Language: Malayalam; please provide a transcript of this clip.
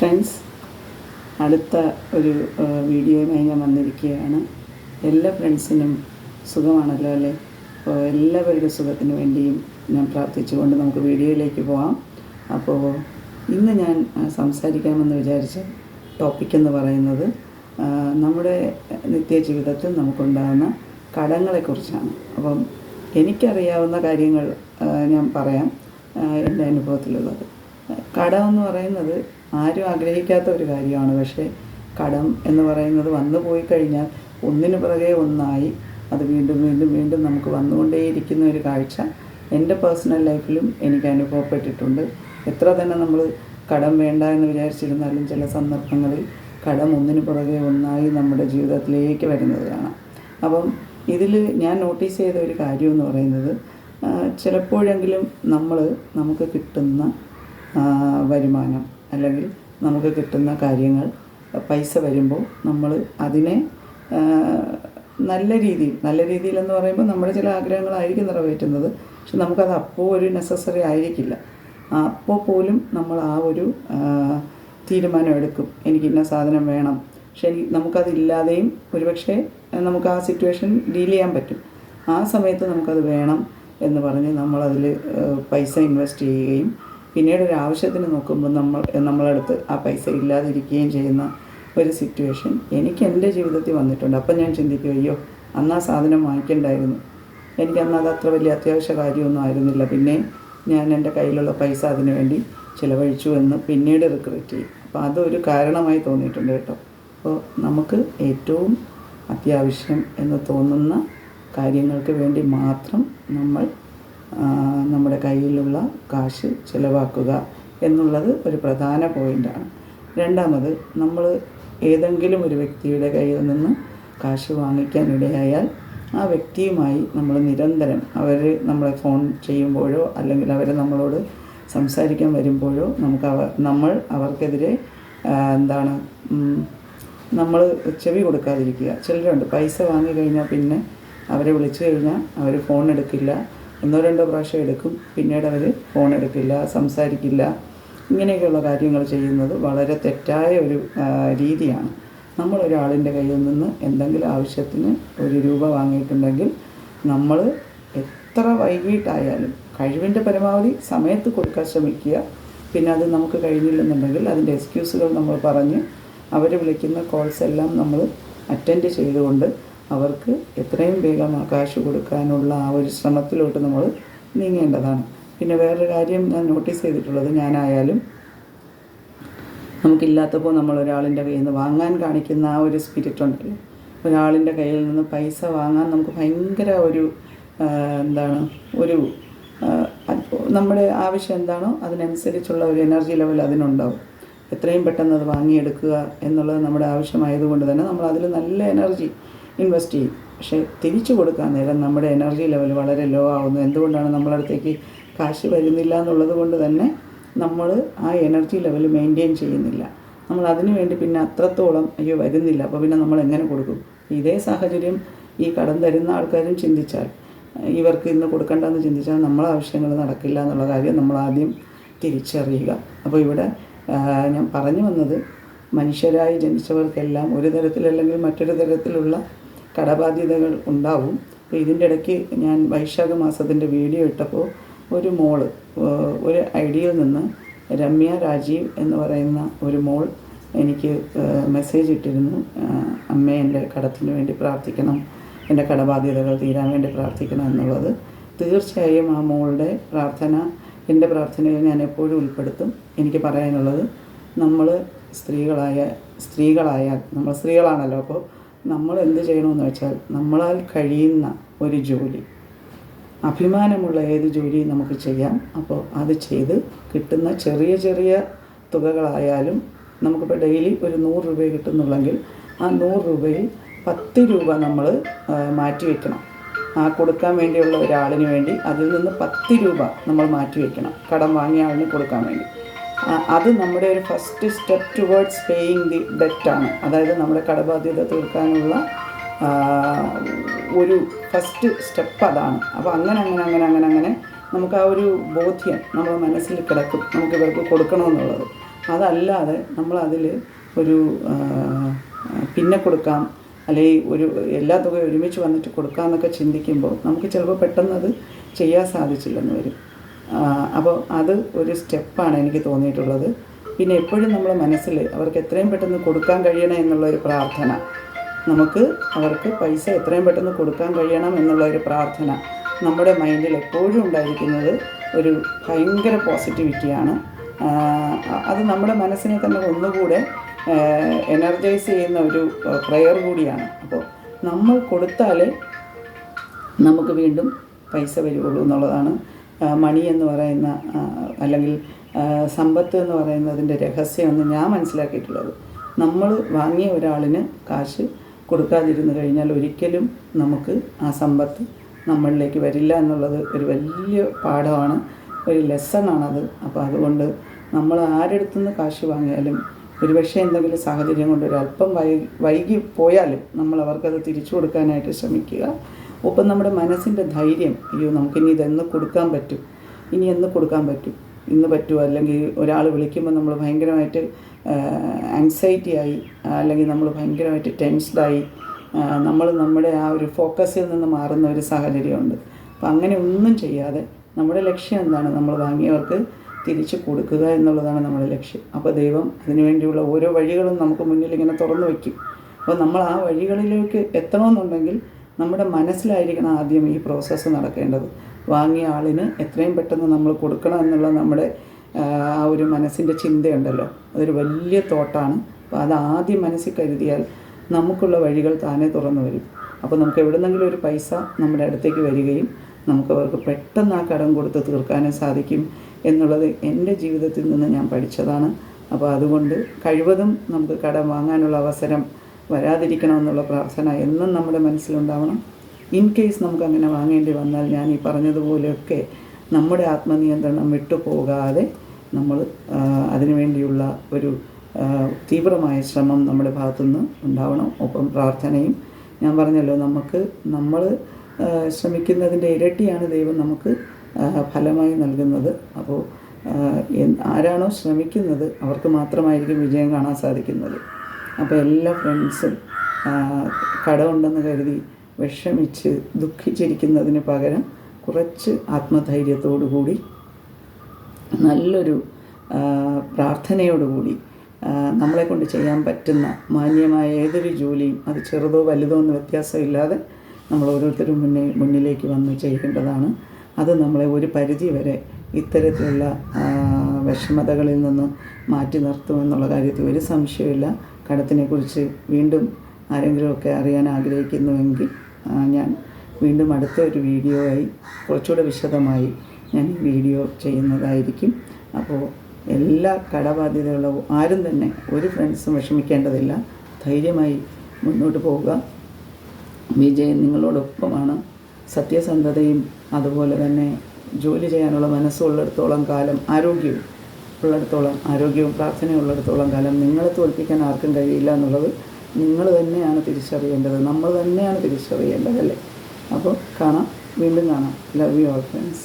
ഫ്രണ്ട്സ്, അടുത്ത ഒരു വീഡിയോയുമായി ഞാൻ വന്നിരിക്കുകയാണ്. എല്ലാ ഫ്രണ്ട്സിനും സുഖമാണല്ലോ അല്ലേ? അപ്പോൾ എല്ലാവരുടെ സുഖത്തിന് വേണ്ടിയും ഞാൻ പ്രാർത്ഥിച്ചുകൊണ്ട് നമുക്ക് വീഡിയോയിലേക്ക് പോകാം. അപ്പോൾ ഇന്ന് ഞാൻ സംസാരിക്കാമെന്ന് വിചാരിച്ച ടോപ്പിക്കെന്ന് പറയുന്നത് നമ്മുടെ നിത്യജീവിതത്തിൽ നമുക്കുണ്ടാകുന്ന കടങ്ങളെക്കുറിച്ചാണ്. അപ്പം എനിക്കറിയാവുന്ന കാര്യങ്ങൾ ഞാൻ പറയാം, എൻ്റെ അനുഭവത്തിലുള്ളത്. കടമെന്ന് പറയുന്നത് ആരും ആഗ്രഹിക്കാത്ത ഒരു കാര്യമാണ്. പക്ഷേ കടം എന്ന് പറയുന്നത് വന്നു പോയി കഴിഞ്ഞാൽ ഒന്നിനു പുറകെ ഒന്നായി അത് വീണ്ടും വീണ്ടും വീണ്ടും നമുക്ക് വന്നുകൊണ്ടേയിരിക്കുന്ന ഒരു കാഴ്ച എൻ്റെ പേഴ്സണൽ ലൈഫിലും എനിക്ക് അനുഭവപ്പെട്ടിട്ടുണ്ട്. എത്ര തന്നെ നമ്മൾ കടം വേണ്ട എന്ന് വിചാരിച്ചിരുന്നാലും ചില സന്ദർഭങ്ങളിൽ കടം ഒന്നിനു പുറകെ ഒന്നായി നമ്മുടെ ജീവിതത്തിലേക്ക് വരുന്നത് കാണാം. അപ്പം ഇതിൽ ഞാൻ നോട്ടീസ് ചെയ്ത ഒരു കാര്യം എന്ന് പറയുന്നത്, ചിലപ്പോഴെങ്കിലും നമുക്ക് കിട്ടുന്ന വരുമാനം അല്ലെങ്കിൽ നമുക്ക് കിട്ടുന്ന കാര്യങ്ങൾ, പൈസ വരുമ്പോൾ നമ്മൾ അതിനെ നല്ല രീതിയിൽ എന്ന് പറയുമ്പോൾ നമ്മുടെ ചില ആഗ്രഹങ്ങളായിരിക്കും നിറവേറ്റുന്നത്. പക്ഷെ നമുക്കത് അപ്പോൾ ഒരു നെസസറി ആയിരിക്കില്ല. അപ്പോൾ പോലും നമ്മൾ ആ ഒരു തീരുമാനം എടുക്കും, എനിക്ക് ഇന്ന സാധനം വേണം. പക്ഷേ നമുക്കതില്ലാതെയും ഒരുപക്ഷെ നമുക്ക് ആ സിറ്റുവേഷൻ ഡീൽ ചെയ്യാൻ പറ്റും. ആ സമയത്ത് നമുക്കത് വേണം എന്ന് പറഞ്ഞ് നമ്മളതിൽ പൈസ ഇൻവെസ്റ്റ് ചെയ്യുകയും പിന്നീട് ഒരു ആവശ്യത്തിന് നോക്കുമ്പോൾ നമ്മളടുത്ത് ആ പൈസ ഇല്ലാതിരിക്കുകയും ചെയ്യുന്ന ഒരു സിറ്റുവേഷൻ എനിക്ക് എൻ്റെ ജീവിതത്തിൽ വന്നിട്ടുണ്ട്. അപ്പം ഞാൻ ചിന്തിക്കും, അയ്യോ അന്ന് ആ സാധനം വാങ്ങിക്കണ്ടായിരുന്നു, എനിക്കന്ന് അത് അത്ര വലിയ അത്യാവശ്യ കാര്യമൊന്നും ആയിരുന്നില്ല, പിന്നെ ഞാൻ എൻ്റെ കയ്യിലുള്ള പൈസ അതിനു വേണ്ടി ചിലവഴിച്ചു എന്ന് പിന്നീട് റിഗ്രറ്റ് ചെയ്യും. അപ്പോൾ അതൊരു കാരണമായി തോന്നിയിട്ടുണ്ട് കേട്ടോ. അപ്പോൾ നമുക്ക് ഏറ്റവും അത്യാവശ്യം എന്ന് തോന്നുന്ന കാര്യങ്ങൾക്ക് വേണ്ടി മാത്രം നമ്മൾ നമ്മുടെ കയ്യിലുള്ള കാശ് ചിലവാക്കുക എന്നുള്ളത് ഒരു പ്രധാന പോയിൻ്റാണ്. രണ്ടാമത്, നമ്മൾ ഏതെങ്കിലും ഒരു വ്യക്തിയുടെ കയ്യിൽ നിന്ന് കാശ് വാങ്ങിക്കാൻ ഇടയായാൽ ആ വ്യക്തിയുമായി നമ്മൾ നിരന്തരം നമ്മളെ ഫോൺ ചെയ്യുമ്പോഴോ അല്ലെങ്കിൽ അവർ നമ്മളോട് സംസാരിക്കാൻ വരുമ്പോഴോ നമ്മൾ അവർക്കെതിരെ നമ്മൾ ചെവി കൊടുക്കാതിരിക്കുക. ചിലരുണ്ട്, പൈസ വാങ്ങിക്കഴിഞ്ഞാൽ പിന്നെ അവരെ വിളിച്ചു കഴിഞ്ഞാൽ അവർ ഫോൺ എടുക്കില്ല, ഒന്നോ രണ്ടോ പ്രാവശ്യം എടുക്കും, പിന്നീട് അവർ ഫോൺ എടുക്കില്ല, സംസാരിക്കില്ല. ഇങ്ങനെയൊക്കെയുള്ള കാര്യങ്ങൾ ചെയ്യുന്നത് വളരെ തെറ്റായ ഒരു രീതിയാണ്. നമ്മളൊരാളിൻ്റെ കയ്യിൽ നിന്ന് എന്തെങ്കിലും ആവശ്യത്തിന് ഒരു രൂപ വാങ്ങിയിട്ടുണ്ടെങ്കിൽ നമ്മൾ എത്ര വൈകിട്ടായാലും കഴിവിൻ്റെ പരമാവധി സമയത്ത് കൊടുക്കാൻ ശ്രമിക്കുക. പിന്നെ അത് നമുക്ക് കഴിഞ്ഞില്ലെന്നുണ്ടെങ്കിൽ അതിൻ്റെ എക്സ്ക്യൂസുകൾ നമ്മൾ പറഞ്ഞ് അവർ വിളിക്കുന്ന കോൾസ് എല്ലാം നമ്മൾ അറ്റൻഡ് ചെയ്തുകൊണ്ട് അവർക്ക് എത്രയും വേഗം ആ കാശ് കൊടുക്കാനുള്ള ആ ഒരു ശ്രമത്തിലോട്ട് നമ്മൾ നീങ്ങേണ്ടതാണ്. പിന്നെ വേറൊരു കാര്യം ഞാൻ നോട്ടീസ് ചെയ്തിട്ടുള്ളത്, ഞാനായാലും നമുക്കില്ലാത്തപ്പോൾ നമ്മൾ ഒരാളിൻ്റെ കയ്യിൽ നിന്ന് വാങ്ങാൻ കാണിക്കുന്ന ആ ഒരു സ്പിരിറ്റ് ഉണ്ടല്ലോ, ഒരാളിൻ്റെ കയ്യിൽ നിന്ന് പൈസ വാങ്ങാൻ നമുക്ക് ഭയങ്കര നമ്മുടെ ആവശ്യം എന്താണോ അതിനനുസരിച്ചുള്ള ഒരു എനർജി ലെവൽ അതിനുണ്ടാവും. എത്രയും പെട്ടെന്ന് അത് വാങ്ങിയെടുക്കുക എന്നുള്ളത് നമ്മുടെ ആവശ്യമായതുകൊണ്ട് തന്നെ നമ്മൾ അതിൽ നല്ല എനർജി ഇൻവെസ്റ്റ് ചെയ്യും. പക്ഷേ തിരിച്ചു കൊടുക്കാൻ നേരം നമ്മുടെ എനർജി ലെവൽ വളരെ ലോ ആവുന്നു. എന്തുകൊണ്ടാണ്? നമ്മളടുത്തേക്ക് കാശ് വരുന്നില്ല എന്നുള്ളത് കൊണ്ട് തന്നെ നമ്മൾ ആ എനർജി ലെവൽ മെയിൻറ്റെയിൻ ചെയ്യുന്നില്ല. നമ്മൾ അതിനു വേണ്ടി പിന്നെ അത്രത്തോളം അയ്യോ വരുന്നില്ല, അപ്പോൾ പിന്നെ നമ്മൾ എങ്ങനെ കൊടുക്കും? ഇതേ സാഹചര്യം ഈ കടം തരുന്ന ആൾക്കാരും ചിന്തിച്ചാൽ, ഇവർക്ക് ഇന്ന് കൊടുക്കേണ്ടതെന്ന് ചിന്തിച്ചാൽ നമ്മളെ ആവശ്യങ്ങൾ നടക്കില്ല എന്നുള്ള കാര്യം നമ്മൾ ആദ്യം തിരിച്ചറിയുക. അപ്പോൾ ഇവിടെ ഞാൻ പറഞ്ഞു വന്നത്, മനുഷ്യരായി ജനിച്ചവർക്കെല്ലാം ഒരു തരത്തിലല്ലെങ്കിൽ മറ്റൊരു തരത്തിലുള്ള കടബാധ്യതകൾ ഉണ്ടാവും. അപ്പോൾ ഇതിൻ്റെ ഇടയ്ക്ക് ഞാൻ വൈശാഖ മാസത്തിൻ്റെ വീഡിയോ ഇട്ടപ്പോൾ ഒരു മോള് ഒരു ഐഡിയയിൽ നിന്ന് രമ്യ രാജീവ് എന്ന് പറയുന്ന ഒരു മോൾ എനിക്ക് മെസ്സേജ് ഇട്ടിരുന്നു, അമ്മേ എൻ്റെ കടത്തിന് വേണ്ടി പ്രാർത്ഥിക്കണം, എൻ്റെ കടബാധ്യതകൾ തീരാൻ വേണ്ടി പ്രാർത്ഥിക്കണം എന്നുള്ളത്. തീർച്ചയായും ആ മോളുടെ പ്രാർത്ഥന എൻ്റെ പ്രാർത്ഥനയിൽ ഞാൻ എപ്പോഴും ഉൾപ്പെടുത്തും. എനിക്ക് പറയാനുള്ളത്, നമ്മൾ സ്ത്രീകളായാൽ നമ്മൾ സ്ത്രീകളാണല്ലോ, അപ്പോൾ നമ്മൾ എന്ത് ചെയ്യണമെന്ന് വെച്ചാൽ നമ്മളാൽ കഴിയുന്ന ഒരു ജോലി, അഭിമാനമുള്ള ഏത് ജോലിയും നമുക്ക് ചെയ്യാം. അപ്പോൾ അത് ചെയ്ത് കിട്ടുന്ന ചെറിയ ചെറിയ തുകകളായാലും, നമുക്കിപ്പോൾ ഡെയിലി ഒരു 100 രൂപ കിട്ടുന്നുള്ളെങ്കിൽ ആ 100 രൂപയിൽ 10 രൂപ നമ്മൾ മാറ്റി വയ്ക്കണം. ആ കൊടുക്കാൻ വേണ്ടിയുള്ള ഒരാളിന് വേണ്ടി അതിൽ നിന്ന് 10 രൂപ നമ്മൾ മാറ്റി വയ്ക്കണം, കടം വാങ്ങിയ ആളിന് കൊടുക്കാൻ വേണ്ടി. അത് നമ്മുടെ ഒരു first step towards paying the ഡെറ്റാണ്. അതായത് നമ്മുടെ കടബാധ്യത തീർക്കാനുള്ള ഒരു ഫസ്റ്റ് സ്റ്റെപ്പ് അതാണ്. അപ്പോൾ അങ്ങനെ നമുക്ക് ആ ഒരു ബോധ്യം നമ്മുടെ മനസ്സിൽ കിടക്കും, നമുക്ക് ഇവർക്ക് കൊടുക്കണമെന്നുള്ളത്. അതല്ലാതെ നമ്മളതിൽ ഒരു പിന്നെ കൊടുക്കാം, അല്ലെങ്കിൽ ഒരു എല്ലാ തുകയും ഒരുമിച്ച് വന്നിട്ട് കൊടുക്കാമെന്നൊക്കെ ചിന്തിക്കുമ്പോൾ നമുക്ക് ചിലപ്പോൾ പെട്ടെന്ന് അത് ചെയ്യാൻ സാധിച്ചില്ലെന്ന് വരും. അപ്പോൾ അത് ഒരു സ്റ്റെപ്പാണ് എനിക്ക് തോന്നിയിട്ടുള്ളത്. പിന്നെ എപ്പോഴും നമ്മുടെ മനസ്സിൽ അവർക്ക് എത്രയും പെട്ടെന്ന് കൊടുക്കാൻ കഴിയണം എന്നുള്ളൊരു പ്രാർത്ഥന, നമുക്ക് അവർക്ക് പൈസ എത്രയും പെട്ടെന്ന് കൊടുക്കാൻ കഴിയണം എന്നുള്ളൊരു പ്രാർത്ഥന നമ്മുടെ മൈൻഡിൽ എപ്പോഴും ഉണ്ടായിരിക്കുന്നത് ഒരു ഭയങ്കര പോസിറ്റിവിറ്റിയാണ്. അത് നമ്മുടെ മനസ്സിനെ തന്നെ ഒന്നുകൂടെ എനർജൈസ് ചെയ്യുന്ന ഒരു പ്രെയർ കൂടിയാണ്. അപ്പോൾ നമ്മൾ കൊടുത്താലേ നമുക്ക് വീണ്ടും പൈസ വരുള്ളൂ എന്നുള്ളതാണ് മണി എന്ന് പറയുന്ന അല്ലെങ്കിൽ സമ്പത്ത് എന്ന് പറയുന്നതിൻ്റെ രഹസ്യമെന്ന് ഞാൻ മനസ്സിലാക്കിയിട്ടുള്ളത്. നമ്മൾ വാങ്ങിയ ഒരാളിന് കാശ് കൊടുക്കാതിരുന്നു കഴിഞ്ഞാൽ ഒരിക്കലും നമുക്ക് ആ സമ്പത്ത് നമ്മളിലേക്ക് വരില്ല എന്നുള്ളത് ഒരു വലിയ പാഠമാണ്, ഒരു ലെസണാണത്. അപ്പോൾ അതുകൊണ്ട് നമ്മൾ ആരെടുത്തുനിന്ന് കാശ് വാങ്ങിയാലും ഒരുപക്ഷെ എന്തെങ്കിലും സാഹചര്യം കൊണ്ട് ഒരല്പം വൈകി പോയാലും നമ്മൾ അവർക്കത് തിരിച്ചു കൊടുക്കാനായിട്ട് ശ്രമിക്കുക. ഒപ്പം നമ്മുടെ മനസ്സിൻ്റെ ധൈര്യം, അയ്യോ നമുക്കിനി ഇതെന്ന് കൊടുക്കാൻ പറ്റും, ഇനി എന്ന് കൊടുക്കാൻ പറ്റും, ഇന്ന് പറ്റുമോ, അല്ലെങ്കിൽ ഒരാൾ വിളിക്കുമ്പോൾ നമ്മൾ ഭയങ്കരമായിട്ട് ആങ്സൈറ്റി ആയി, അല്ലെങ്കിൽ നമ്മൾ ഭയങ്കരമായിട്ട് ടെൻസ്ഡായി, നമ്മുടെ ആ ഒരു ഫോക്കസിൽ നിന്ന് മാറുന്ന ഒരു സാഹചര്യമുണ്ട്. അപ്പോൾ അങ്ങനെ ഒന്നും ചെയ്യാതെ നമ്മുടെ ലക്ഷ്യം എന്താണ്, നമ്മൾ വാങ്ങിയവർക്ക് തിരിച്ചു കൊടുക്കുക എന്നുള്ളതാണ് നമ്മുടെ ലക്ഷ്യം. അപ്പോൾ ദൈവം അതിനുവേണ്ടിയുള്ള ഓരോ വഴികളും നമുക്ക് മുന്നിൽ ഇങ്ങനെ തുറന്നു വയ്ക്കും. അപ്പോൾ നമ്മൾ ആ വഴികളിലേക്ക് എത്തണമെന്നുണ്ടെങ്കിൽ നമ്മുടെ മനസ്സിലായിരിക്കണം ആദ്യം ഈ പ്രോസസ്സ് നടക്കേണ്ടത്. വാങ്ങിയ ആളിന് എത്രയും പെട്ടെന്ന് നമ്മൾ കൊടുക്കണം എന്നുള്ള നമ്മുടെ ആ ഒരു മനസ്സിൻ്റെ ചിന്തയുണ്ടല്ലോ, അതൊരു വലിയ തോട്ടാണ്. അപ്പോൾ അത് ആദ്യം മനസ്സിൽ കരുതിയാൽ നമുക്കുള്ള വഴികൾ താനേ തുറന്നു വരും. അപ്പോൾ നമുക്ക് എവിടെന്നെങ്കിലും ഒരു പൈസ നമ്മുടെ അടുത്തേക്ക് വരികയും നമുക്കവർക്ക് പെട്ടെന്ന് ആ കടം കൊടുത്ത് തീർക്കാനും സാധിക്കും എന്നുള്ളത് എൻ്റെ ജീവിതത്തിൽ നിന്ന് ഞാൻ പഠിച്ചതാണ്. അപ്പോൾ അതുകൊണ്ട് കഴിവതും നമുക്ക് കടം വാങ്ങാനുള്ള അവസരം വരാതിരിക്കണമെന്നുള്ള പ്രാർത്ഥന എന്നും നമ്മുടെ മനസ്സിലുണ്ടാവണം. ഇൻ കേസ് നമുക്കങ്ങനെ വാങ്ങേണ്ടി വന്നാൽ ഞാൻ ഈ പറഞ്ഞതുപോലെയൊക്കെ നമ്മുടെ ആത്മനിയന്ത്രണം വിട്ടുപോകാതെ നമ്മൾ അതിനുവേണ്ടിയുള്ള ഒരു തീവ്രമായ ശ്രമം നമ്മുടെ ഭാഗത്തുനിന്ന് ഉണ്ടാവണം. ഒപ്പം പ്രാർത്ഥനയും. ഞാൻ പറഞ്ഞല്ലോ, നമ്മൾ ശ്രമിക്കുന്നതിൻ്റെ ഇരട്ടിയാണ് ദൈവം നമുക്ക് ഫലമായി നൽകുന്നത്. അപ്പോൾ ആരാണോ ശ്രമിക്കുന്നത് അവർക്ക് മാത്രമായിരിക്കും വിജയം കാണാൻ സാധിക്കുന്നത്. അപ്പോൾ എല്ലാ ഫ്രണ്ട്സും കടമുണ്ടെന്ന് കരുതി വിഷമിച്ച് ദുഃഖിച്ചിരിക്കുന്നതിന് പകരം കുറച്ച് ആത്മധൈര്യത്തോടു കൂടി നല്ലൊരു പ്രാർത്ഥനയോടുകൂടി നമ്മളെക്കൊണ്ട് ചെയ്യാൻ പറ്റുന്ന മാന്യമായ ഏതൊരു ജോലിയും, അത് ചെറുതോ വലുതോ എന്ന് വ്യത്യാസമില്ലാതെ നമ്മൾ ഓരോരുത്തരും മുന്നിലേക്ക് വന്ന് ചെയ്യേണ്ടതാണ്. അത് നമ്മളെ ഒരു പരിധി വരെ ഇത്തരത്തിലുള്ള വിഷമതകളിൽ നിന്ന് മാറ്റി നിർത്തുമെന്നുള്ള കാര്യത്തിൽ ഒരു സംശയമില്ല. കടത്തിനെക്കുറിച്ച് വീണ്ടും ആരെങ്കിലുമൊക്കെ അറിയാൻ ആഗ്രഹിക്കുന്നുവെങ്കിൽ ഞാൻ വീണ്ടും അടുത്ത ഒരു വീഡിയോ ആയി കുറച്ചുകൂടെ വിശദമായി ഞാൻ ഈ വീഡിയോ ചെയ്യുന്നതായിരിക്കും. അപ്പോൾ എല്ലാ കടബാധ്യതയുള്ള ആരും തന്നെ ഒരു ഫ്രണ്ട്സും വിഷമിക്കേണ്ടതില്ല. ധൈര്യമായി മുന്നോട്ട് പോവുക. വിജയം നിങ്ങളോടൊപ്പമാണ്. സത്യസന്ധതയും അതുപോലെ തന്നെ ജോലി ചെയ്യാനുള്ള മനസ്സുള്ളിടത്തോളം കാലം, ആരോഗ്യവും പ്രാർത്ഥനയും ഉള്ളിടത്തോളം കാലം നിങ്ങളെ തോൽപ്പിക്കാൻ ആർക്കും കഴിയില്ല എന്നുള്ളത് നിങ്ങൾ തന്നെയാണ് തിരിച്ചറിയേണ്ടത്, നമ്മൾ തന്നെയാണ് തിരിച്ചറിയേണ്ടത്, അല്ലേ? അപ്പോൾ വീണ്ടും കാണാം. Love you all friends.